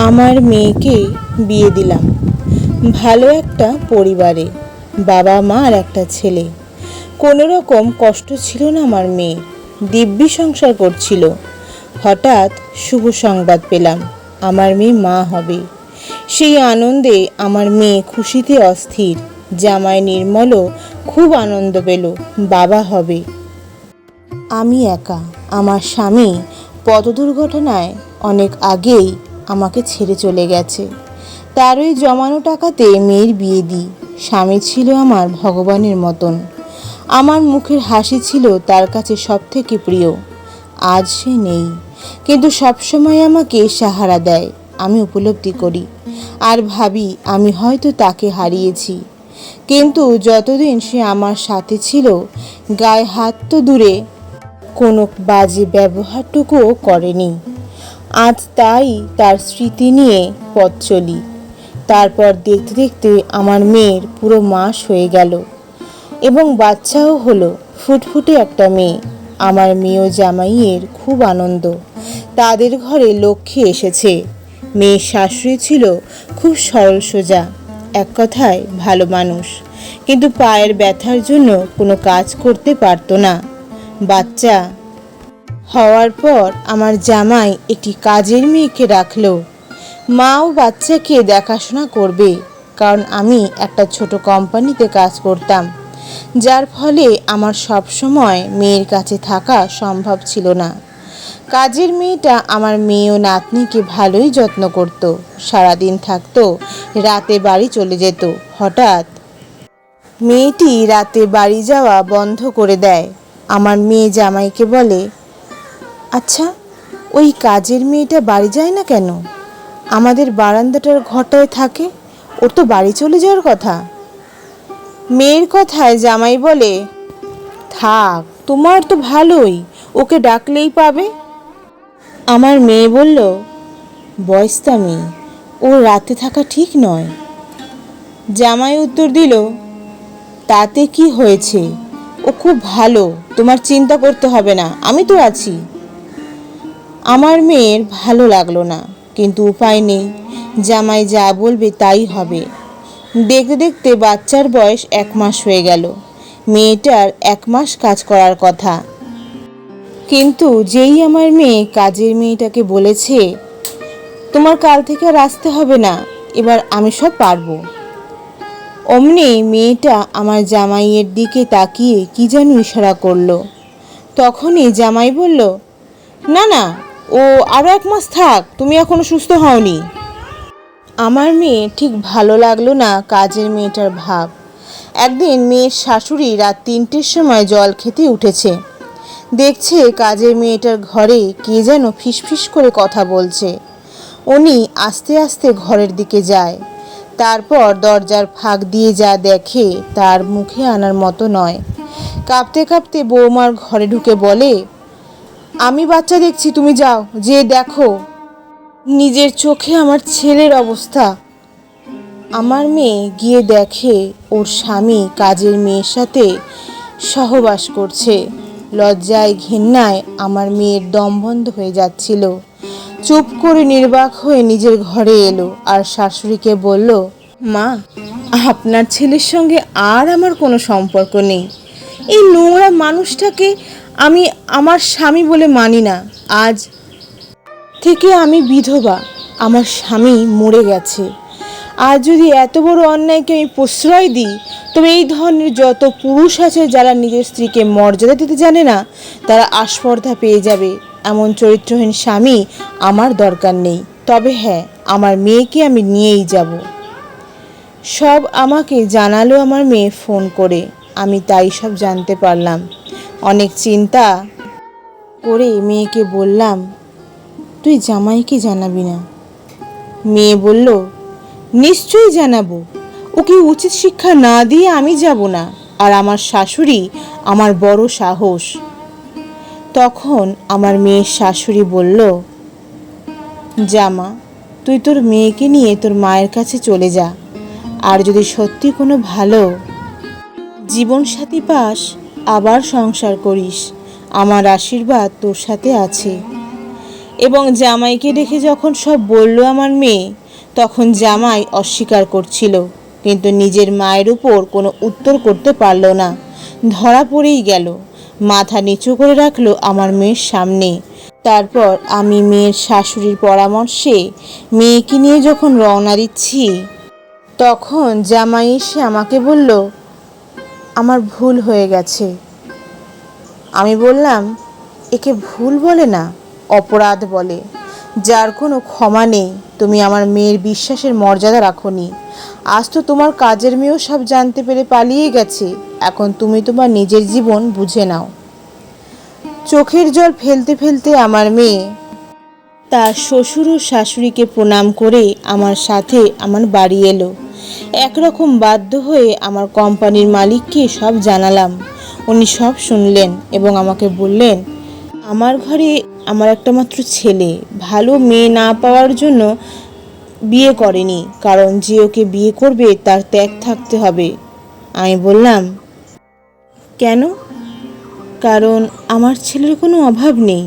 আমার মেয়েকে বিয়ে দিলাম ভালো একটা পরিবারে, বাবা মা আর একটা ছেলে। কোনো রকম কষ্ট ছিল না আমার মেয়ে, দিব্যি সংসার করছিল। হঠাৎ শুভ সংবাদ পেলাম, আমার মেয়ে মা হবে। সেই আনন্দে আমার মেয়ে খুশিতে অস্থির। জামাই নির্মলও খুব আনন্দ পেল, বাবা হবে। আমি একা। আমার স্বামী পথ দুর্ঘটনায় অনেক আগেই আমাকে ছেড়ে চলে গেছে। তার ওই জমানো টাকাতে মেয়ের বিয়ে দিই। স্বামী ছিল আমার ভগবানের মতন। আমার মুখের হাসি ছিল তার কাছে সব থেকে প্রিয়। আজ সে নেই, কিন্তু সবসময় আমাকে সাহারা দেয়। আমি উপলব্ধি করি আর ভাবি আমি হয়তো তাকে হারিয়েছি, কিন্তু যতদিন সে আমার সাথে ছিল, গায়ে হাত তো দূরে কোনো বাজে ব্যবহারটুকুও করেনি। আজ তাই তার স্মৃতি নিয়ে পথ চলি। তারপর দেখতে দেখতে আমার মেয়ের পুরো মাস হয়ে গেল এবং বাচ্চাও হলো, ফুটফুটে একটা মেয়ে। আমার মেয়েও জামাইয়ের খুব আনন্দ। তাদের ঘরে লক্ষ্মী এসেছে। মেয়ের শাশুড়ি ছিল খুব সরল সোজা, এক কথায় ভালো মানুষ, কিন্তু পায়ের ব্যথার জন্য কোনো কাজ করতে পারতো না। বাচ্চা হওয়ার পর আমার জামাই একটি কাজের মেয়েকে রাখলো। মাও বাচ্চাকে দেখাশোনা করবে, কারণ আমি একটা ছোট কোম্পানিতে কাজ করতাম, যার ফলে আমার সব সময় মেয়ের কাছে থাকা সম্ভব ছিল না। কাজের মেয়েটা আমার মেয়ে ও নাতনিকে ভালোই যত্ন করত। সারাদিন থাকতো, রাতে বাড়ি চলে যেত। হঠাৎ মেয়েটি রাতে বাড়ি যাওয়া বন্ধ করে দেয়। আমার মেয়ে জামাইকে বলে, আচ্ছা, ওই কাজের মেয়েটা বাড়ি যায় না কেন? আমাদের বারান্দাটার ঘরটায় থাকে, ওর তো বাড়ি চলে যাওয়ার কথা। মেয়ের কথায় জামাই বলে, থাক, তোমার তো ভালোই, ওকে ডাকলেই পাবে। আমার মেয়ে বলল, বয়স্তা মেয়ে, ও রাতে থাকা ঠিক নয়। জামাই উত্তর দিল, তাতে কি হয়েছে, ও খুব ভালো, তোমার চিন্তা করতে হবে না, আমি তো আছি। আমার মেয়ের ভালো লাগলো না, কিন্তু উপায় নেই, জামাই যা বলবে তাই হবে। দেখতে দেখতে বাচ্চার বয়স 1 মাস হয়ে গেল। মেয়েটার 1 মাস কাজ করার কথা, কিন্তু যেই আমার মেয়ে কাজের মেয়েটাকে বলেছে, তোমার কাল থেকে আর আসতে হবে না, এবার আমি সব পারবো, অমনি মেয়েটা আমার জামাইয়ের দিকে তাকিয়ে কি যেন ইশারা করলো। তখনই জামাই বলল, না না, ও আরও 1 মাস থাক, তুমি এখনো সুস্থ হওনি। আমার মেয়ে ঠিক ভালো লাগলো না কাজের মেয়েটার ভাব। একদিন মেয়ের শাশুড়ি রাত 3টের সময় জল খেতে উঠেছে। দেখছে কাজের মেয়েটার ঘরে কে যেন ফিসফিস করে কথা বলছে। উনি আস্তে আস্তে ঘরের দিকে যায়। তারপর দরজার ফাঁক দিয়ে যা দেখে তার মুখে আনার মতো নয়। কাঁপতে কাঁপতে বৌমার ঘরে ঢুকে বলে, আমি বাচ্চা দেখছি, তুমি যাও, যে দেখো নিজের চোখে আমার ছেলের অবস্থা। আমার মেয়ে গিয়ে দেখে ওর স্বামী কাজের মেয়ের সাথে সহবাস করছে। লজ্জায় ঘেন্নায় আমার মেয়ের দম বন্ধ হয়ে যাচ্ছিল। চুপ করে নির্বাক হয়ে নিজের ঘরে এলো আর শাশুড়িকে বলল, মা, আপনার ছেলের সঙ্গে আর আমার কোনো সম্পর্ক নেই। এই নোংরা মানুষটাকে আমি আমার স্বামী বলে মানি না। আজ থেকে আমি বিধবা, আমার স্বামী মরে গেছে। আর যদি এত বড় অন্যায়কে আমি প্রশ্রয় দিই, তবে এই ধরনের যত পুরুষ আছে যারা নিজের স্ত্রীকে মর্যাদা দিতে জানে না, তারা আস্পর্ধা পেয়ে যাবে। এমন চরিত্রহীন স্বামী আমার দরকার নেই। তবে হ্যাঁ, আমার মেয়েকে আমি নিয়েই যাব। সব আমাকে জানালো আমার মেয়ে ফোন করে। আমি তাই সব জানতে পারলাম। অনেক চিন্তা করে মেয়েকে বললাম, তুই জামাইকে জানাবি না? মেয়ে বলল, নিশ্চয়ই জানাবো, ওকে উচিত শিক্ষা না দিয়ে আমি যাব না। আর আমার শাশুড়ি আমার বড় সাহস। তখন আমার মেয়ের শাশুড়ি বলল, জামা, তুই তোর মেয়েকে নিয়ে তোর মায়ের কাছে চলে যা। আর যদি সত্যি কোনো ভালো জীবনসাথী পাস, আবার সংসার করিস, আমার আশীর্বাদ তোর সাথে আছে। এবং জামাইকে দেখে যখন সব বলল আমার মেয়ে, তখন জামাই অস্বীকার করছিল, কিন্তু নিজের মায়ের উপর কোনো উত্তর করতে পারল না। ধরা পড়েই গেল। মাথা নিচু করে রাখলো আমার মেয়ের সামনে। তারপর আমি মেয়ের শাশুড়ির পরামর্শে মেয়েকে নিয়ে যখন রওনা দিচ্ছি, তখন জামাই এসে আমাকে বলল, আমার ভুল হয়ে গেছে। আমি বললাম, একে ভুল বলে না, অপরাধ বলে, যার কোনো ক্ষমা নেই। তুমি আমার মেয়ের বিশ্বাসের মর্যাদা রাখোনি। আজ তো তোমার কাজের মেয়েও সব জানতে পেরে পালিয়ে গেছে। এখন তুমি তোমার নিজের জীবন বুঝে নাও। চোখের জল ফেলতে ফেলতে আমার মেয়ে তার শ্বশুর ও শাশুড়িকে প্রণাম করে আমার সাথে আমার বাড়ি এলো। একরকম বাধ্য হয়ে আমার কোম্পানির মালিককে সব জানালাম। উনি সব শুনলেন এবং আমাকে বললেন, আমার ঘরে আমার একটা মাত্র ছেলে, ভালো মেয়ে না পাওয়ার জন্য বিয়ে করেনি, কারণ যে ওকে বিয়ে করবে তার ত্যাগ থাকতে হবে। আমি বললাম, কেন? কারণ আমার ছেলের কোনো অভাব নেই,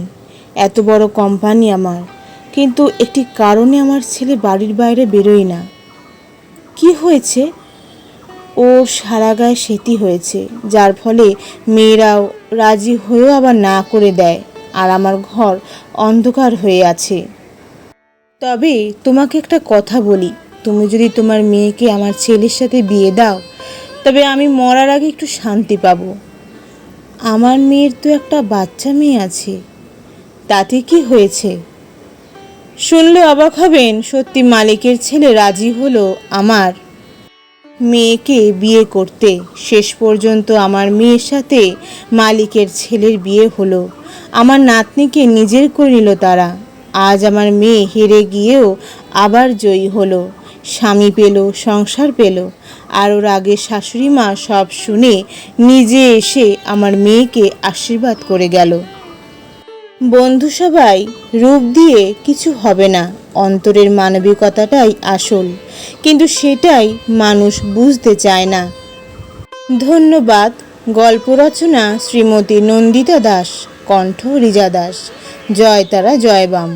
এত বড় কোম্পানি আমার, কিন্তু একটি কারণে আমার ছেলে বাড়ির বাইরে বেরোয় না। কি হয়েছে? ওর সারা গায়ে সেতি হয়েছে, যার ফলে মেয়েরাও রাজি হয়েও আবার না করে দেয়, আর আমার ঘর অন্ধকার হয়ে আছে। তবে তোমাকে একটা কথা বলি, তুমি যদি তোমার মেয়েকে আমার ছেলের সাথে বিয়ে দাও, তবে আমি মরার আগে একটু শান্তি পাবো। আমার মেয়ের তো একটা বাচ্চা মেয়ে আছে, তাতে কি হয়েছে? শুনলে অবাক হবেন, সত্যি মালিকের ছেলে রাজি হলো আমার মেয়েকে বিয়ে করতে। শেষ পর্যন্ত আমার মেয়ের সাথে মালিকের ছেলের বিয়ে হলো। আমার নাতনিকে নিজের করে নিল তারা। আজ আমার মেয়ে হেরে গিয়েও আবার জয়ী হলো, স্বামী পেল, সংসার পেল। আর ওর আগে শাশুড়ি মা সব শুনে নিজে এসে আমার মেয়েকে আশীর্বাদ করে গেল। বন্ধু সবাই, রূপ দিয়ে কিছু হবে না, অন্তরের মানবিকতাটাই আসল, কিন্তু সেটাই মানুষ বুঝতে চায় না। ধন্যবাদ। গল্প রচনা শ্রীমতী নন্দিতা দাস, কণ্ঠ রিজা দাস। জয় তারা, জয় বাম।